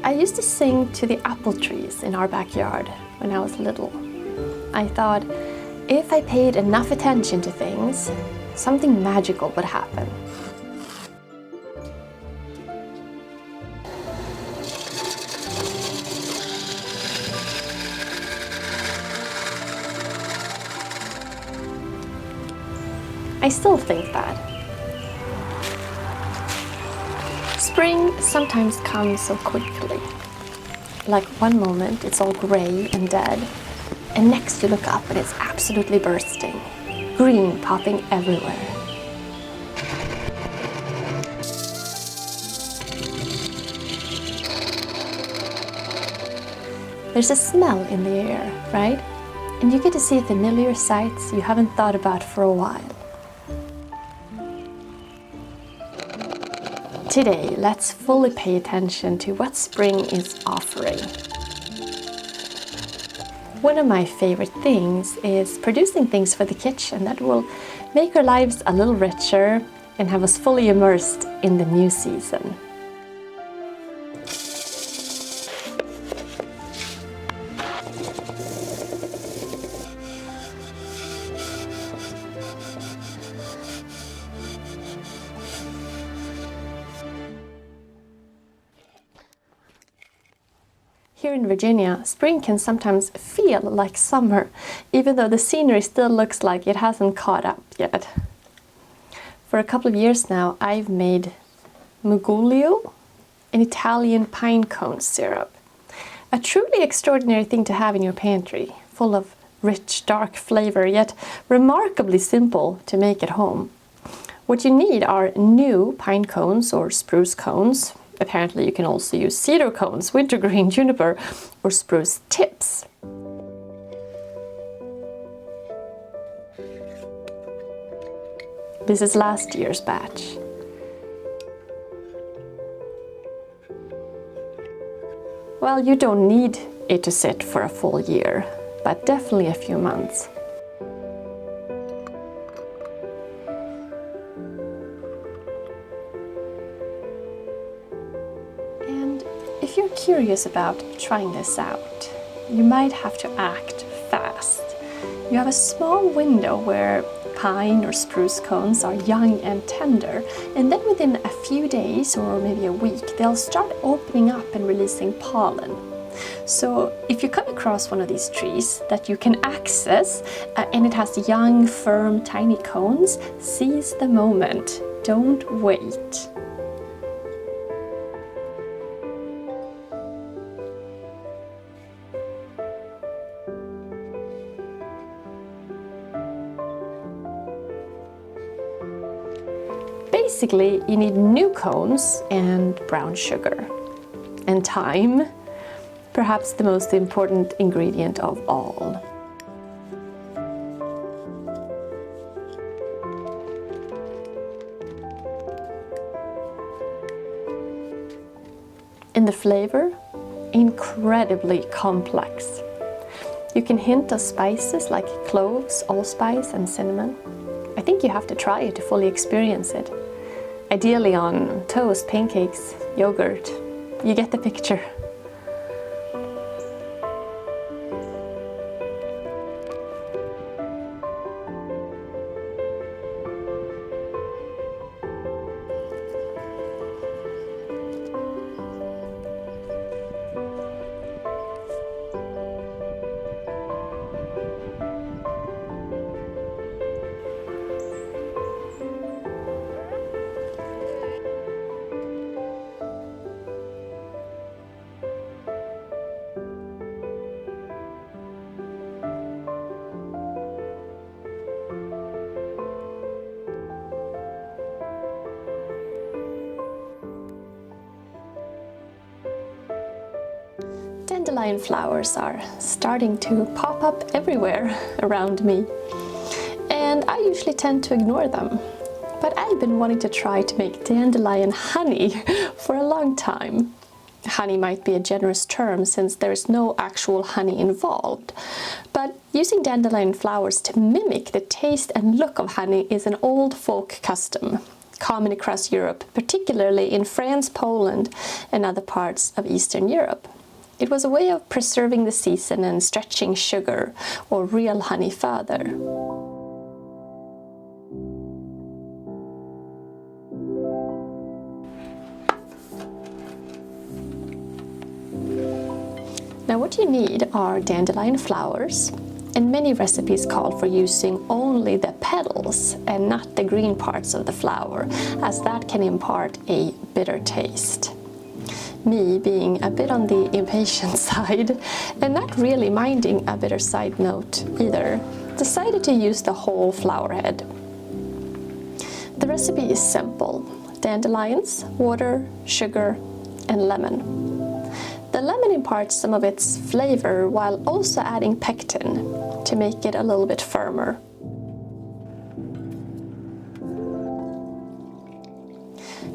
I used to sing to the apple trees in our backyard when I was little. I thought, if I paid enough attention to things, something magical would happen. I still think that. Spring sometimes comes so quickly. Like one moment it's all grey and dead, and next you look up and it's absolutely bursting, green popping everywhere. There's a smell in the air, right? And you get to see familiar sights you haven't thought about for a while. Today, let's fully pay attention to what spring is offering. One of my favorite things is producing things for the kitchen that will make our lives a little richer and have us fully immersed in the new season. Here in Virginia, spring can sometimes feel like summer, even though the scenery still looks like it hasn't caught up yet. For a couple of years now, I've made Mugolio, an Italian pine cone syrup. A truly extraordinary thing to have in your pantry, full of rich, dark flavor, yet remarkably simple to make at home. What you need are new pine cones or spruce cones. Apparently you can also use cedar cones, wintergreen, juniper, or spruce tips. This is last year's batch. Well, you don't need it to sit for a full year, but definitely a few months. If you're curious about trying this out, you might have to act fast. You have a small window where pine or spruce cones are young and tender, and then within a few days or maybe a week, they'll start opening up and releasing pollen. So if you come across one of these trees that you can access and it has young, firm, tiny cones, seize the moment. Don't wait. Basically, you need new cones and brown sugar. And time, perhaps the most important ingredient of all. And the flavor, incredibly complex. You can hint of spices like cloves, allspice, and cinnamon. I think you have to try it to fully experience it. Ideally on toast, pancakes, yogurt. You get the picture. Dandelion flowers are starting to pop up everywhere around me, and I usually tend to ignore them. But I've been wanting to try to make dandelion honey for a long time. Honey might be a generous term since there is no actual honey involved, but using dandelion flowers to mimic the taste and look of honey is an old folk custom. common across Europe, particularly in France, Poland, and other parts of Eastern Europe. It was a way of preserving the season and stretching sugar or real honey further. Now what you need are dandelion flowers, and many recipes call for using only the petals and not the green parts of the flower, as that can impart a bitter taste. Me, being a bit on the impatient side and not really minding a bitter side note either, decided to use the whole flower head. The recipe is simple: dandelions, water, sugar, and lemon. The lemon imparts some of its flavor while also adding pectin to make it a little bit firmer.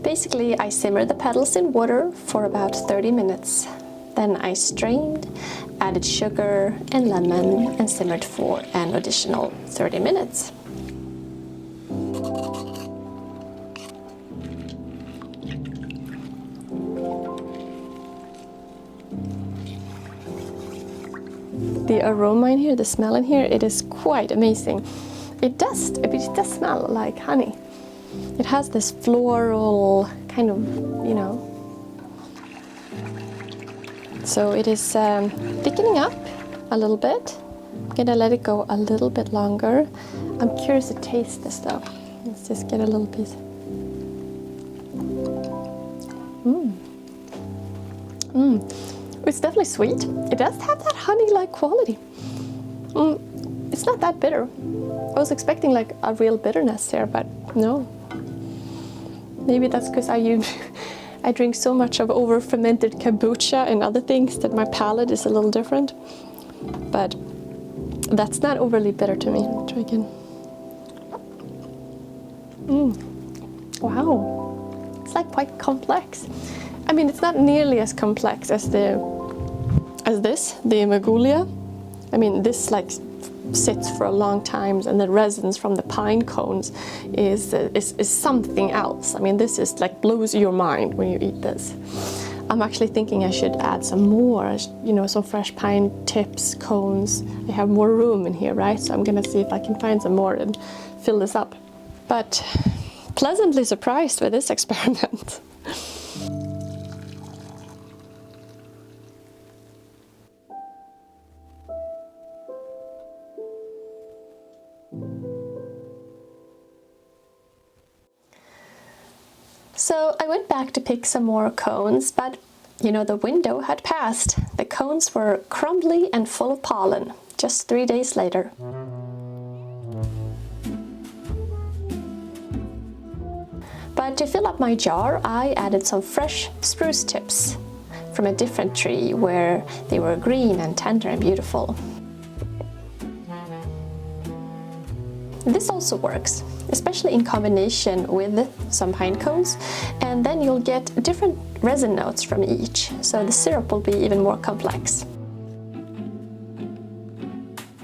Basically, I simmered the petals in water for about 30 minutes. Then I strained, added sugar and lemon, and simmered for an additional 30 minutes. The aroma in here, the smell in here, it is quite amazing. It does smell like honey. It has this floral kind of, So it is thickening up a little bit. I'm gonna let it go a little bit longer. I'm curious to taste this though. Let's just get a little piece. It's definitely sweet. It does have that honey-like quality. It's not that bitter. I was expecting like a real bitterness here, but no. Maybe that's because I drink so much of over-fermented kombucha and other things that my palate is a little different. But that's not overly bitter to me. Try again. Wow. It's like quite complex. I mean, it's not nearly as complex as the Mugolio. I mean, this like sits for a long time, and the resins from the pine cones is something else. I mean, this is like blows your mind when you eat this. I'm actually thinking I should add some more, some fresh pine tips, cones. I have more room in here, right? So I'm gonna see if I can find some more and fill this up. But pleasantly surprised with this experiment. So I went back to pick some more cones, but the window had passed. The cones were crumbly and full of pollen, just 3 days later. But to fill up my jar, I added some fresh spruce tips from a different tree where they were green and tender and beautiful. This also works, especially in combination with some pine cones, and then you'll get different resin notes from each, so the syrup will be even more complex.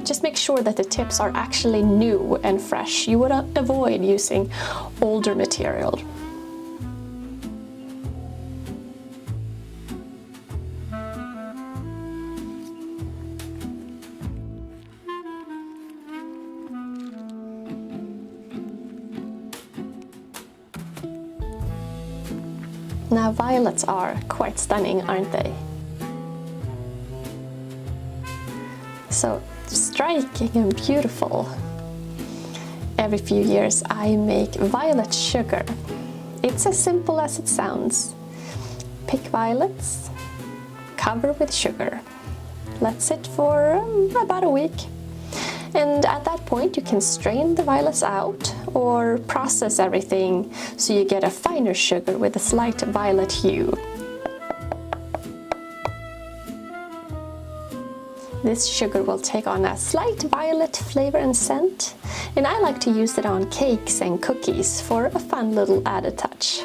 Just make sure that the tips are actually new and fresh. You would avoid using older material. Now, violets are quite stunning, aren't they? So striking and beautiful. Every few years I make violet sugar. It's as simple as it sounds. Pick violets, cover with sugar. Let sit for about a week. And at that point you can strain the violets out or process everything so you get a finer sugar with a slight violet hue. This sugar will take on a slight violet flavor and scent, and I like to use it on cakes and cookies for a fun little added touch.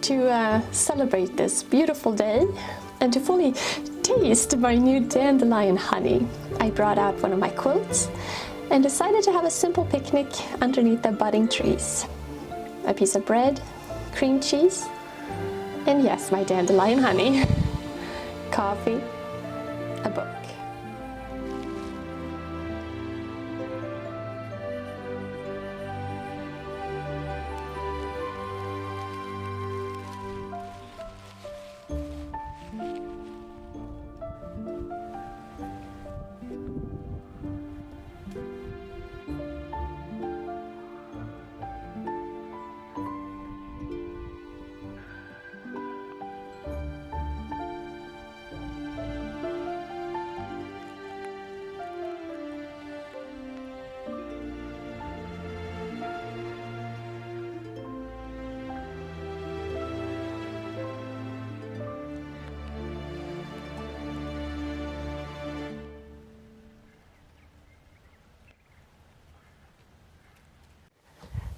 To to celebrate this beautiful day and to fully taste my new dandelion honey, I brought out one of my quilts and decided to have a simple picnic underneath the budding trees. A piece of bread, cream cheese, and yes, my dandelion honey, coffee, a book.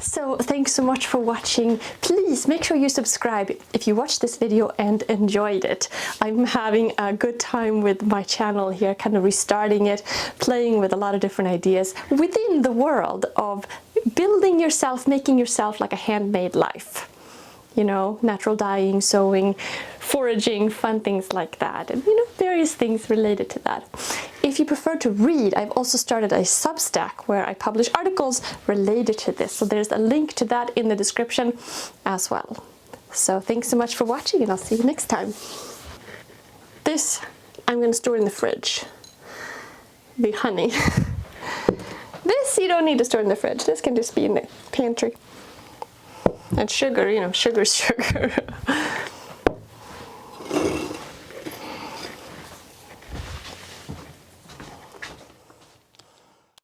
So thanks so much for watching. Please make sure you subscribe if you watched this video and enjoyed it. I'm having a good time with my channel here, kind of restarting it, playing with a lot of different ideas within the world of building yourself, making yourself like a handmade life. You know, natural dyeing, sewing, foraging, fun things like that, and various things related to that. If you prefer to read, I've also started a Substack where I publish articles related to this, so there's a link to that in the description as well. So thanks so much for watching, and I'll see you next time. This I'm going to store in the fridge, the honey. This you don't need to store in the fridge, this can just be in the pantry. And sugar, sugar's sugar.